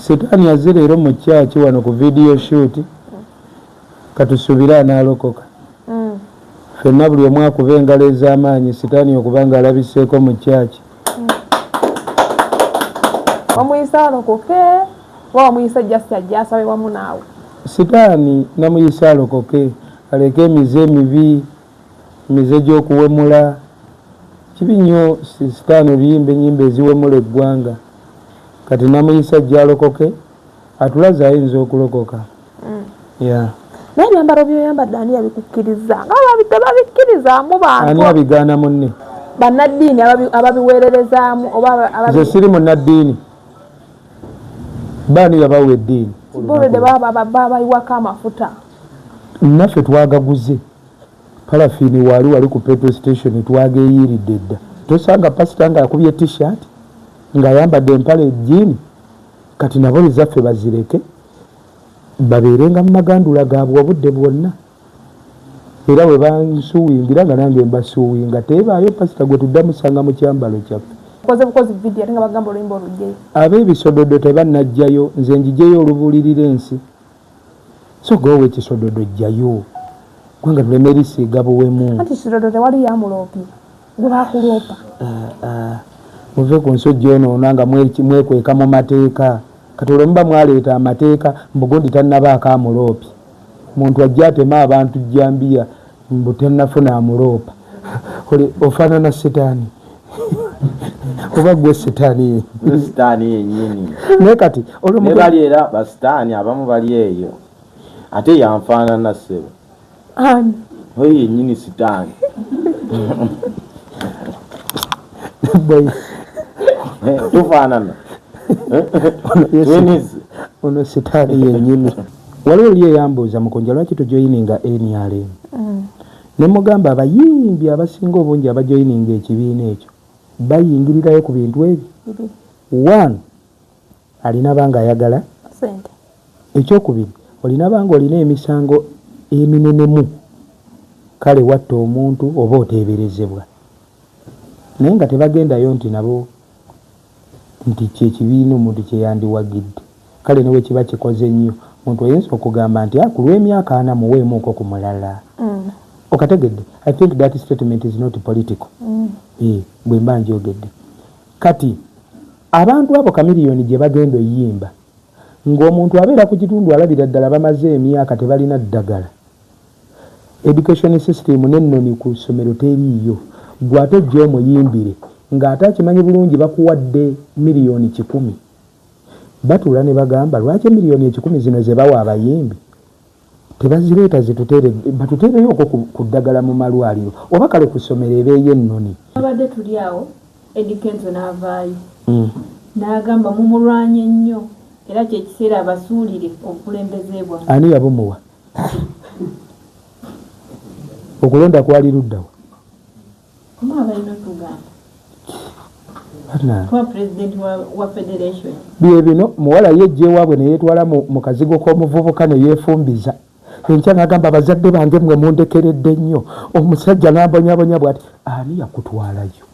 Setaani yazze leero mu kyaki wano ku video shoot katusuubira anaalokoka. Ffenna buli omu akuba engalo ez'amaanyi Setaani okuba ng'alabiseeko mu kyaki. Wamuyisa alokoke oba wamuyisa just ajja asabe wamu naawe? Setaani namuyisa alokoke aleke emize emibi, emize gy'okuwemula. Kibi nnyo Setaani oluyimba ennyimba eziwemula eggwanga. Kati namuyisa ajja alokoke atulaze ayinza okulokoka. Naye ebyambalo by'oyambadde ani yabikukkiriza? Nga tebabikkirizamu bantu. Ani abigaana munne? Bannaddiini ababiweererezaamu oba nze siri munnaddiini. Baani yabawa eddiini? Bolede babayiwako amafuta. Naffe twagaguze. Parafiini wali ku petrol station twageeyiridde dda. Tosanga pasita ng'akubye t-shirt ng'ayambadde empale ejjiini. Kati nabo ezaffe bazireke babeerenga mu magandula gaabwe obudde bwonna. Era bwe bansuuwingira nga nange mbasuuwinga tebaayo pasita gwe tudda musanga mu kyambalo kyaffe. Bukozi video ate nga bagamba oluyimba olugyeyo. Ab'ebisododo tebannajjayo, nze njijeyo olubuulirira ensi. So goowe ekisododo jjayo. Gwanga tuleme erisiiga buwemu. Anti kisododo tewali yamuloopi. Gwe baakuloopa. Muve ku nsojja onoona nga mwekweka mu mateeka. Kati olwo muba mwaleeta amateeka mbugundi tannabaako amuloopi. Muntu ajja atema abantu jjambiya mbu tannafuna amuloopa. Ofaanana Setaani. Oba gwe Setaani. Setaani yennyini. Naye kati ne bali era basitaani abamu bali eyo. Ate yanfaanana ssebo. Ani? Oyo yennyini Setaani. Tufaanana. Ono Setaani yennyini. Waliwo oli eyambuuza Mukonja lwaki tujoyininga NRM. Ne mugamba abayimbi abasinga obungi abajoyininga ekibiina ekyo bayingirirayo ku bintu ebyo. One, alina banga ayagala sente. Ekyokubiri, olina banga olina emisango eminenemu. Kale watta omuntu oba oteeberezebwa. Naye nga tebagendayo nti nabo nti kyekibiina omuntu kyeyandiwagidde. Kale newe kiba kikoze nnyo. Omuntu oyinza okugamba nti ku lw'emyaka 4 muweemuuko ku mulala. Okategedde. I think that statement is not political. Bwe mba njogedde. Kati abantu abo kamiliyoni gye bagenda oyimba ng'omuntu abeera ku kitundu alabira ddala bamaze emyaka tebalina ddagala. Education system n'ennoni ku ssomero teriiyo. Gwe ate ojja omuyimbire ng'ate akimanyi bulungi bakuwadde miliyoni 10. Batuula ne bagamba lwaki miliyoni 10 zino ze bawa abayimbi tebazireeta batuteereyo okwo ku ddagala mu malwaliro oba kale ku ssomero ebeeyo ennoni. Abadde tuli awo Eddie Kenzo n'avaayo n'agamba mumulwanye nnyo era kyekiseera abasuulire obukulembeze bwa. Ani yabumuwa? Okulonda kwali luddawa? Abalina okugamba kwa president wa federation. Bye bino muwala yejje ewaabwe ne yeetwala mu kazigo k'omuvubuka ne yeefumbiza. Enkya n'agamba abazadde bange mwe mundekeredde nnyo. Omusajja n'ambonyabonya bw'ati ani yakutwalayo?